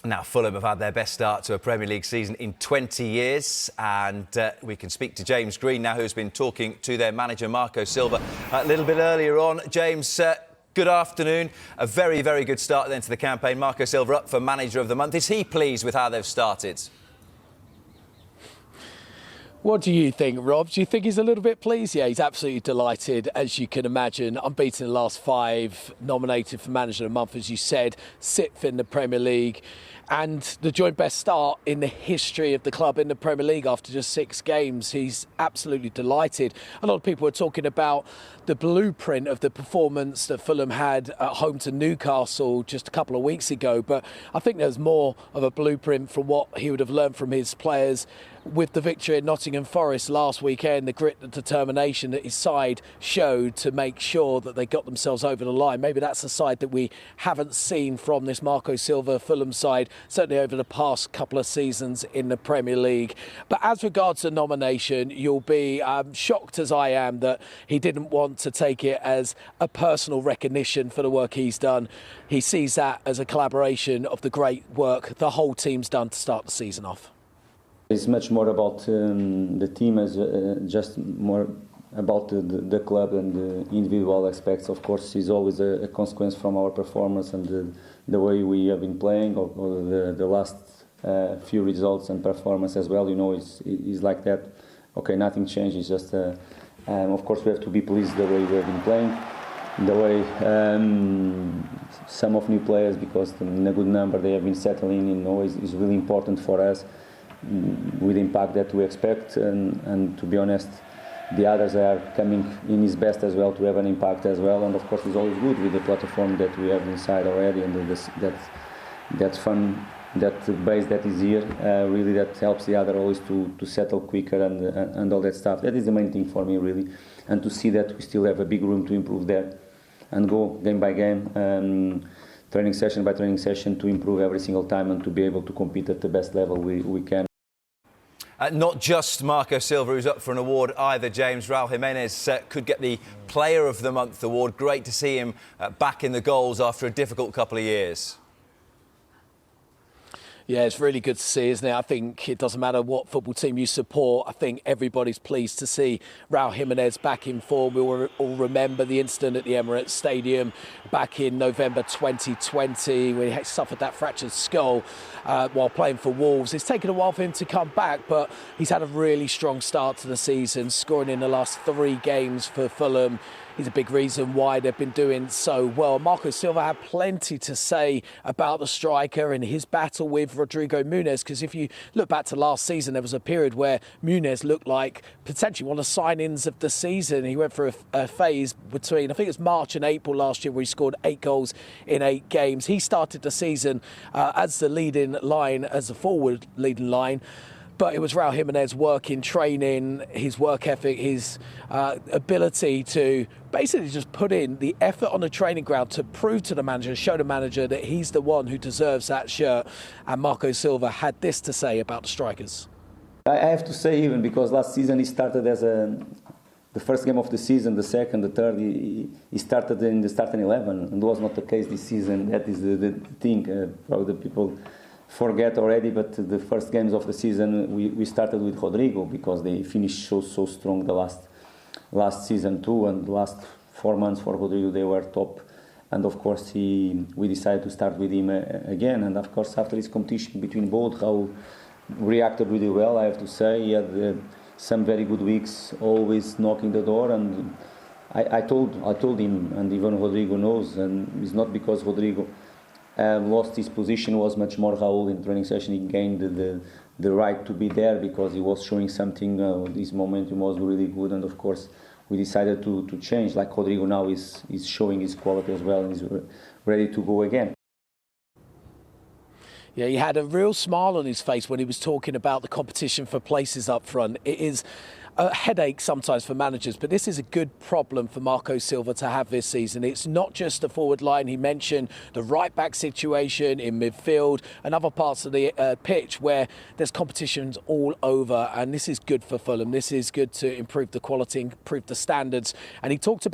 Now, Fulham have had their best start to a Premier League season in 20 years, and we can speak to James Green now, who's been talking to their manager, Marco Silva, a little bit earlier on. James, good afternoon. A very, very good start then to the campaign. Marco Silva up for Manager of the Month. Is he pleased with how they've started? What do you think, Rob? Do you think he's a little bit pleased? Yeah, he's absolutely delighted, as you can imagine. Unbeaten in the last 5, nominated for Manager of the Month, as you said, 6th in the Premier League, and the joint best start in the history of the club in the Premier League after just 6 games. He's absolutely delighted. A lot of people are talking about the blueprint of the performance that Fulham had at home to Newcastle just a couple of weeks ago, but I think there's more of a blueprint from what he would have learned from his players with the victory at Nottingham Forest last weekend, the grit and determination that his side showed to make sure that they got themselves over the line. Maybe that's a side that we haven't seen from this Marco Silva Fulham side, certainly over the past couple of seasons in the Premier League. But as regards the nomination, you'll be shocked as I am that he didn't want to take it as a personal recognition for the work he's done. He sees that as a collaboration of the great work the whole team's done to start the season off. It's much more about the team, as just more about the club and the individual aspects. Of course, is always a consequence from our performance and the way we have been playing, or the last few results and performance as well. You know, it's like that. Okay, nothing changed. It's just, of course, we have to be pleased the way we have been playing, the way some of new players, because in a good number they have been settling. You know, is really important for us, with the impact that we expect, and to be honest, the others are coming in his best as well to have an impact as well. And of course, it's always good with the platform that we have inside already, and that fun, that base that is here, really that helps the other always to settle quicker and all that stuff. That is the main thing for me, really, and to see that we still have a big room to improve there and go game by game, training session by training session, to improve every single time and to be able to compete at the best level we can. Not just Marco Silva who's up for an award either, James. Raul Jimenez could get the Player of the Month award. Great to see him back in the goals after a difficult couple of years. Yeah, it's really good to see, isn't it? I think it doesn't matter what football team you support. I think everybody's pleased to see Raul Jimenez back in form. We will all remember the incident at the Emirates Stadium back in November 2020 when he suffered that fractured skull while playing for Wolves. It's taken a while for him to come back, but he's had a really strong start to the season, scoring in the last 3 games for Fulham. He's a big reason why they've been doing so well. Marco Silva had plenty to say about the striker and his battle with Rodrigo Muniz, because if you look back to last season, there was a period where Muniz looked like potentially one of the signings of the season. He went through a phase between, I think it was March and April last year, where he scored 8 goals in 8 games. He started the season as the leading line, as the forward leading line. But it was Raul Jimenez work in training, his work ethic, his ability to basically just put in the effort on the training ground to prove to the manager, show the manager that he's the one who deserves that shirt. And Marco Silva had this to say about the strikers. I have to say, even because last season he started as the first game of the season, the second, the third, he started in the starting 11, and was not the case this season. That is the thing. Probably the people forget already, but the first games of the season we started with Rodrigo, because they finished so strong the last season too, and the last 4 months for Rodrigo they were top. And of course we decided to start with him again, and of course after this competition between both, Raul reacted really well, I have to say. He had some very good weeks, always knocking the door, and I told him, and even Rodrigo knows, and it's not because Rodrigo lost his position, was much more Raul in training session. He gained the right to be there because he was showing something. This momentum was really good, and of course we decided to change. Like Rodrigo now is showing his quality as well, and is ready to go again. Yeah, he had a real smile on his face when he was talking about the competition for places up front. It is a headache sometimes for managers, but this is a good problem for Marco Silva to have this season. It's not just the forward line. He mentioned the right-back situation in midfield and other parts of the pitch where there's competitions all over, and this is good for Fulham. This is good to improve the quality, improve the standards. And he talked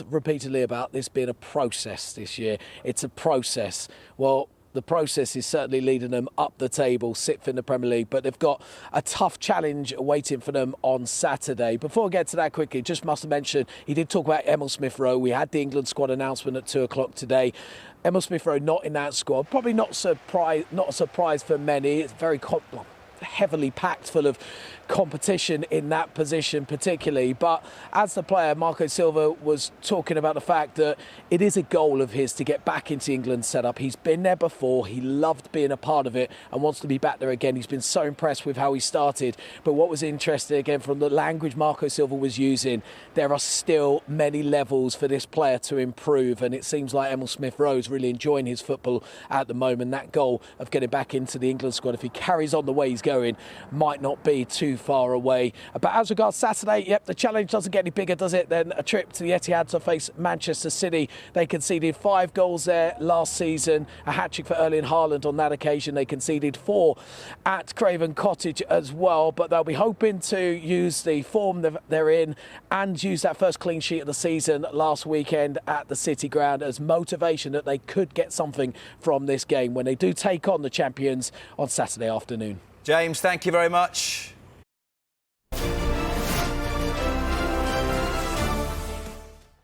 repeatedly about this being a process this year. It's a process. Well, the process is certainly leading them up the table, sixth in the Premier League, but they've got a tough challenge waiting for them on Saturday. Before I get to that quickly, just must have mentioned, he did talk about Emil Smith-Rowe. We had the England squad announcement at 2 o'clock today. Emil Smith-Rowe not in that squad. Probably not a surprise for many. It's very heavily packed full of competition in that position particularly, but as the player, Marco Silva was talking about the fact that it is a goal of his to get back into England's setup. He's been there before, he loved being a part of it and wants to be back there again. He's been so impressed with how he started, but what was interesting again from the language Marco Silva was using, there are still many levels for this player to improve, and it seems like Emil Smith-Rowe is really enjoying his football at the moment. That goal of getting back into the England squad, if he carries on the way he's going, might not be too far away. But as regards Saturday, yep, the challenge doesn't get any bigger, does it, than a trip to the Etihad to face Manchester City. They conceded 5 goals there last season, a hat-trick for Erling Haaland on that occasion. They conceded 4 at Craven Cottage as well, but they'll be hoping to use the form they're in and use that first clean sheet of the season last weekend at the City Ground as motivation that they could get something from this game when they do take on the champions on Saturday afternoon. James, thank you very much.